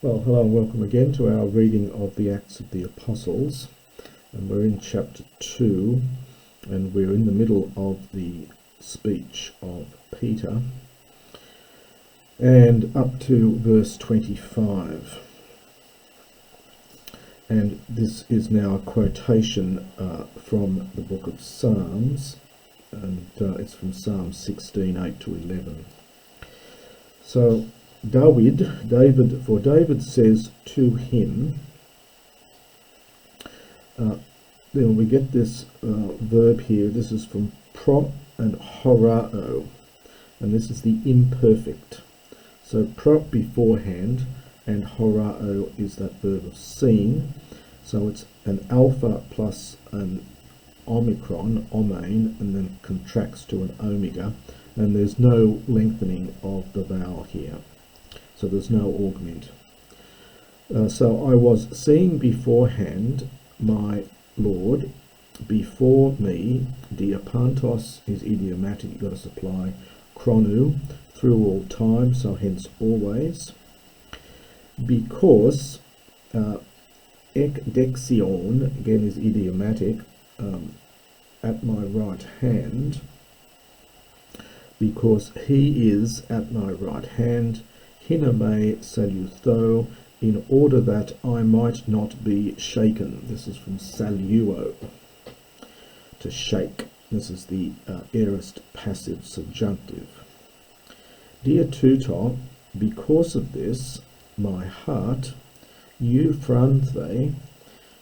Well, hello and welcome again to our reading of the Acts of the Apostles. And we're in chapter 2, and we're in the middle of the speech of Peter, and up to verse 25. And this is now a quotation from the book of Psalms, and it's from Psalm 16, 8 to 11. So, David says to him, then we get this verb here. This is from pro and horao, and this is the imperfect. So pro beforehand, and horao is that verb of seeing. So it's an alpha plus an omicron, omane, and then contracts to an omega, and there's no lengthening of the vowel here. So there's no augment. So I was seeing beforehand my Lord before me. Diapantos is idiomatic, you've got to supply chronu, through all time, so hence always. Because ekdexion, again, is idiomatic, at my right hand, because he is at my right hand, hiname salutho, in order that I might not be shaken. This is from saluo, to shake. This is the aorist passive subjunctive. Dear tutor, because of this, my heart, euphranthē,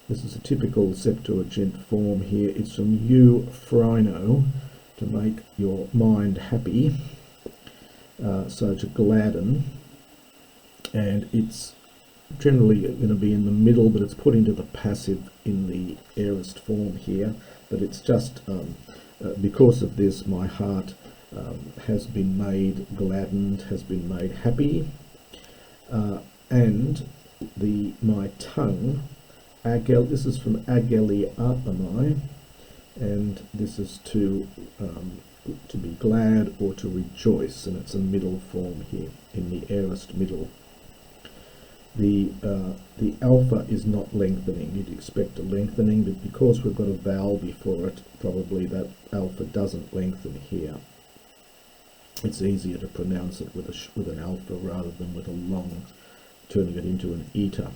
this is a typical Septuagint form here, it's from euphrino, to make your mind happy, so to gladden, and it's generally going to be in the middle, but it's put into the passive in the aorist form here, but it's just because of this my heart has been made gladdened, has been made happy, and my tongue, this is from ageliaamai, and this is to be glad or to rejoice, and it's a middle form here in the aorist middle. The alpha is not lengthening. You'd expect a lengthening, but because we've got a vowel before it, probably that alpha doesn't lengthen here. It's easier to pronounce it with an alpha rather than with a long, turning it into an eta.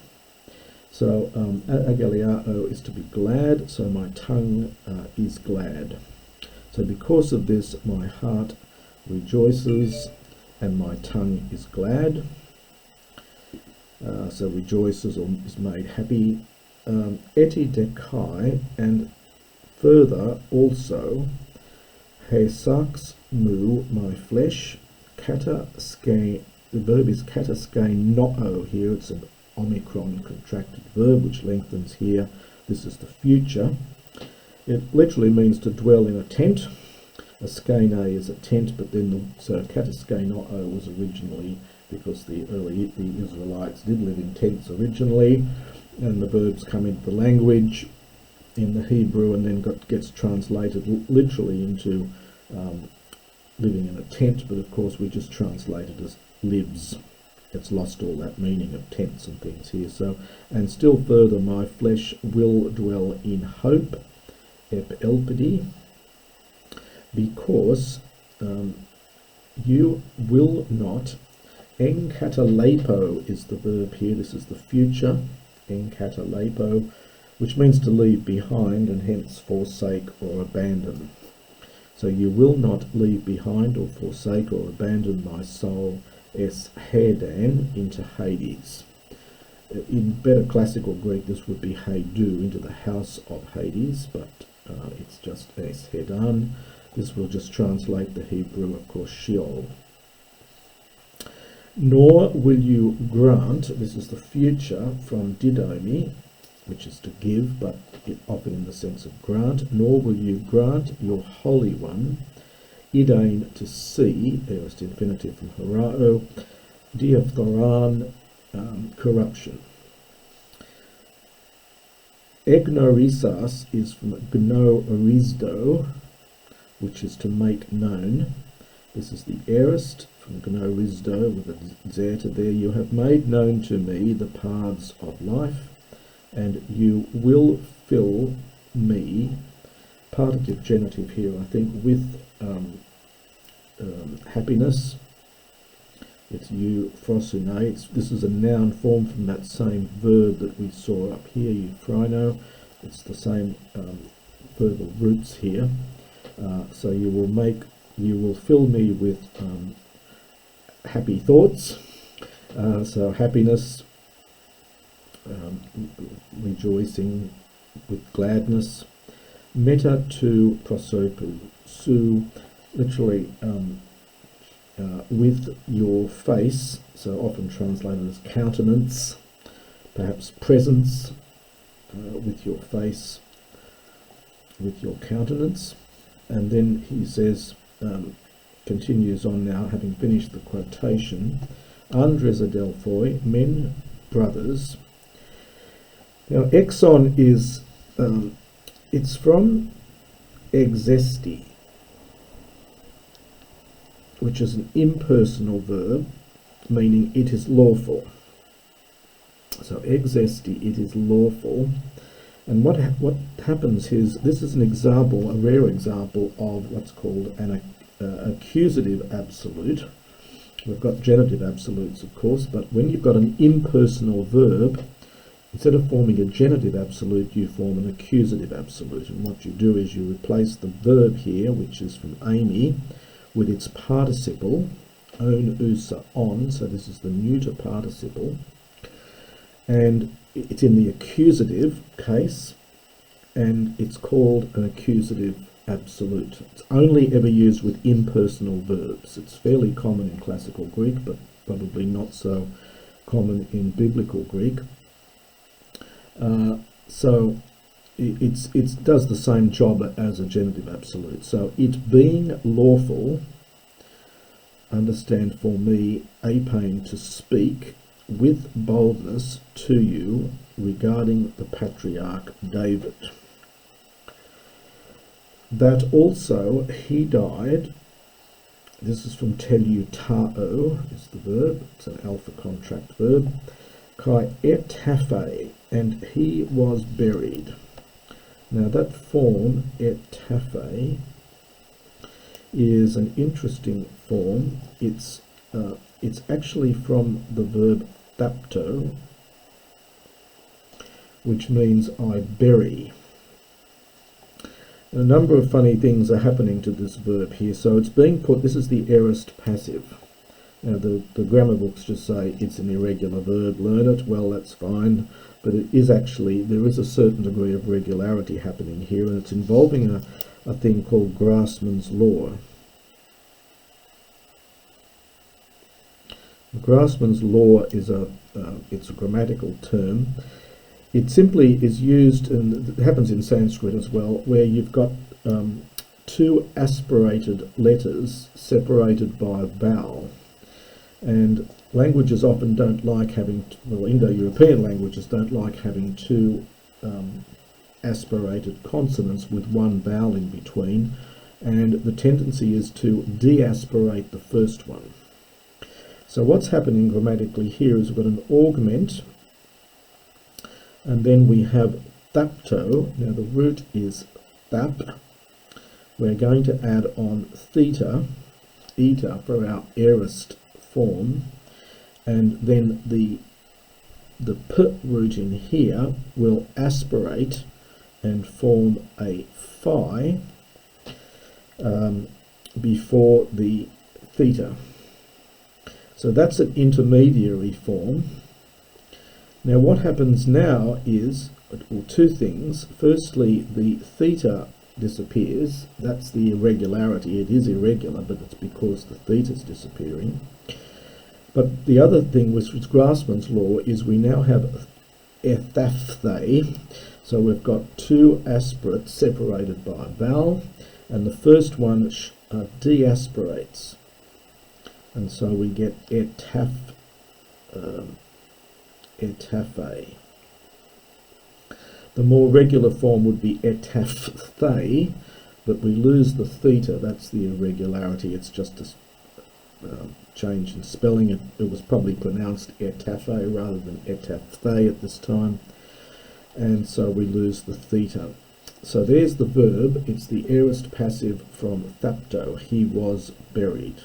So ageliao is to be glad, so my tongue is glad. So because of this, my heart rejoices and my tongue is glad. So rejoices or is made happy. Eti dekai, and further also, hesax mu, my flesh, kata ske, the verb is kata ske no'o here, it's an omicron contracted verb which lengthens here. This is the future. It literally means to dwell in a tent. A skene is a tent, but then so kata ske no'o was originally, because the Israelites did live in tents originally, and the verbs come into the language in the Hebrew and then gets translated literally into living in a tent, but of course we just translate it as lives. It's lost all that meaning of tents and things here. So, and still further, my flesh will dwell in hope, epelpidi, because you will not. Enkatalepo is the verb here. This is the future, enkatalepo, which means to leave behind and hence forsake or abandon. So you will not leave behind or forsake or abandon my soul, es hedan, into Hades. In better classical Greek this would be heidu, into the house of Hades, but it's just es hedan. This will just translate the Hebrew, of course, Sheol. Nor will you grant, this is the future from didomi, which is to give, but often in the sense of grant, nor will you grant your Holy One, idain, to see, aorist infinitive from horao, diaphthoran, corruption. Egnorisas is from gnorisdo, which is to make known, This is the aorist from gnorizdo with a zeta there. You have made known to me the paths of life, and you will fill me, partitive genitive here, I think, with happiness. It's euphrosyne. This is a noun form from that same verb that we saw up here, euphrino. It's the same verbal roots here. So you will fill me with happy thoughts. So happiness, rejoicing with gladness. Meta to prosopu, su, literally with your face, so often translated as countenance, perhaps presence, with your face, with your countenance. And then he says, continues on now, having finished the quotation, Andres Adelphoi, men, brothers. Now, exon is, it's from exesti, which is an impersonal verb, meaning it is lawful. So exesti, it is lawful. And what happens is, this is an example, a rare example of what's called an accusative absolute. We've got genitive absolutes, of course, but when you've got an impersonal verb, instead of forming a genitive absolute, you form an accusative absolute. And what you do is you replace the verb here, which is from Amy, with its participle, on, usa, on, so this is the neuter participle, and it's in the accusative case, and it's called an accusative absolute. It's only ever used with impersonal verbs. It's fairly common in classical Greek, but probably not so common in biblical Greek. So it does the same job as a genitive absolute. So it being lawful, understand for me, apain, to speak with boldness to you regarding the patriarch David. That also he died, this is from teleutao, is the verb, it's an alpha contract verb, kai etaphe, and he was buried. Now that form, etaphe, is an interesting form. It's actually from the verb thapto, which means I bury. And a number of funny things are happening to this verb here. So it's being put, this is the aorist passive. Now the grammar books just say it's an irregular verb, learn it, well that's fine, but it is actually, there is a certain degree of regularity happening here, and it's involving a thing called Grassmann's law. Grassmann's law is it's a grammatical term. It simply is used, and it happens in Sanskrit as well, where you've got two aspirated letters separated by a vowel. And languages often don't like having, well, Indo-European languages don't like having two aspirated consonants with one vowel in between, and the tendency is to deaspirate the first one. So what's happening grammatically here is we've got an augment, and then we have thapto. Now the root is thap. We're going to add on theta, eta, for our aorist form, and then the p root in here will aspirate and form a phi before the theta. So that's an intermediary form. Now what happens now is, well, two things. Firstly, the theta disappears. That's the irregularity. It is irregular, but it's because the theta is disappearing. But the other thing, which was Grassmann's law, is we now have ethaphthe. So we've got two aspirates separated by a vowel, and the first one deaspirates. And so we get etaphe. The more regular form would be etaphthei, but we lose the theta. That's the irregularity. It's just a change in spelling. It was probably pronounced etaphe rather than etaphe at this time, and so we lose the theta. So there's the verb. It's the aorist passive from thapto. He was buried.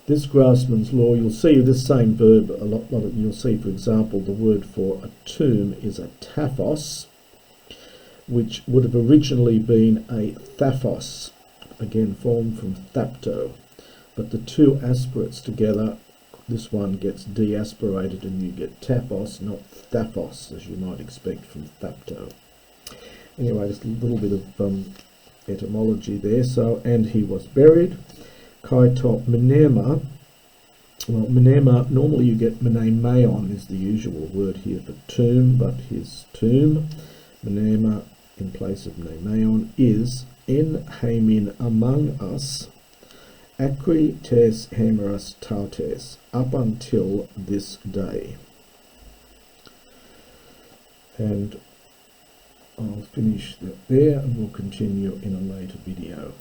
This Grassmann's law, you'll see this same verb a lot. You'll see, for example, the word for a tomb is a taphos, which would have originally been a thaphos, again formed from thapto. But the two aspirates together, this one gets deaspirated and you get taphos, not thaphos, as you might expect from thapto. Anyway, just a little bit of etymology there. So, and he was buried. Kai top mnema. Well, mnema, normally you get mnemeon is the usual word here for tomb, but his tomb, mnema in place of mnemeon, is en heimin among us, acri tes hemeras tautes, up until this day. And I'll finish that there and we'll continue in a later video.